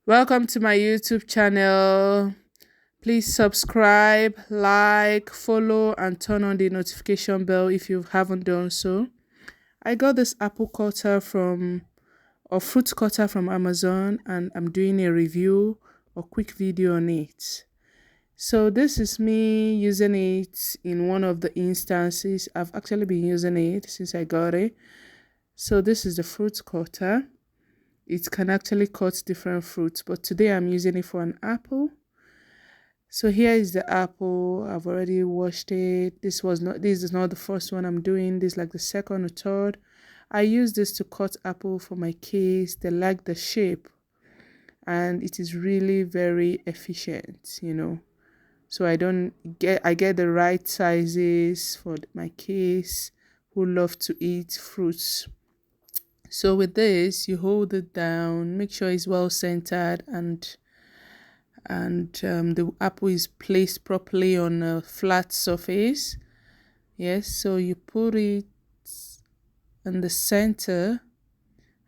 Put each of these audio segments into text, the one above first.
Welcome to my YouTube channel. Please subscribe, like, follow, and turn on the notification bell if you haven't done so. I got this apple cutter from or fruit cutter from Amazon, and I'm doing a review or quick video on it. So this is me using it in one of the instances. I've actually been using it since I got it. So this is the fruit cutter. It can actually cut different fruits, but today I'm using it for an apple. So here is the apple. I've already washed it. This is not the first one I'm doing. This is like the second or third. I use this to cut apple for my kids. They like the shape, and it is really very efficient. So I get the right sizes for my kids who love to eat fruits. So with this, you hold it down, make sure it's well centered, and the apple is placed properly on a flat surface. Yes, so you put it in the center,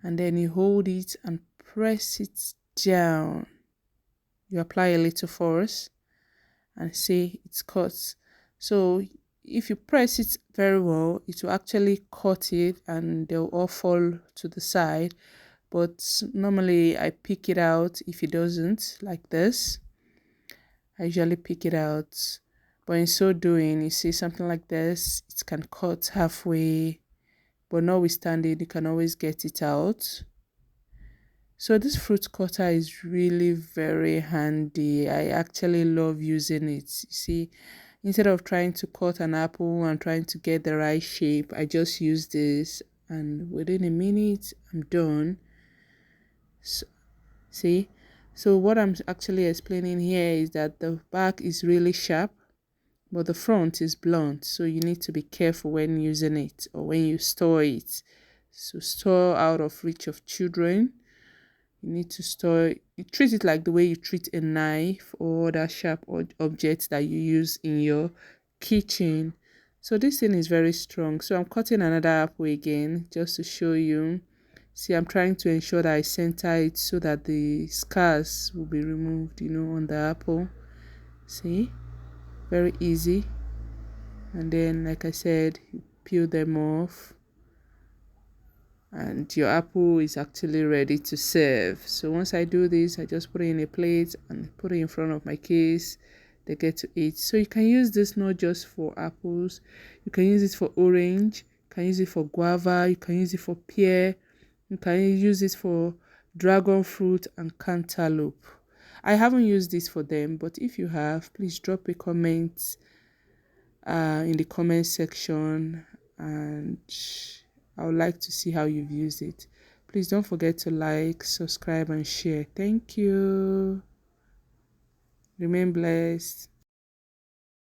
and then you hold it and press it down. You apply a little force and see it's cut. So if you press it very well, it will actually cut it and they'll all fall to the side. But normally I pick it out if it doesn't, like this. I usually pick it out. But in so doing, you see something like this, it can cut halfway, but notwithstanding, you can always get it out. So this fruit cutter is really very handy. I actually love using it. You see, instead of trying to cut an apple and trying to get the right shape, I just use this and within a minute, I'm done. So, see? So what I'm actually explaining here is that the back is really sharp, but the front is blunt. So you need to be careful when using it or when you store it. So store out of reach of children. You need to you treat it like the way you treat a knife or other sharp objects that you use in your kitchen. So this thing is very strong. So I'm cutting another apple again just to show you. See, I'm trying to ensure that I center it so that the scars will be removed, on the apple. See, very easy. And then, like I said, you peel them off and your apple is actually ready to serve. So once I do this, I just put it in a plate and put it in front of my kids. They get to eat. So you can use this not just for apples, you can use it for orange, you can use it for guava, you can use it for pear, you can use it for dragon fruit and cantaloupe. I haven't used this for them, but if you have, please drop a comment in the comment section, and I would like to see how you've used it. Please don't forget to like, subscribe, and share. Thank you. Remain blessed.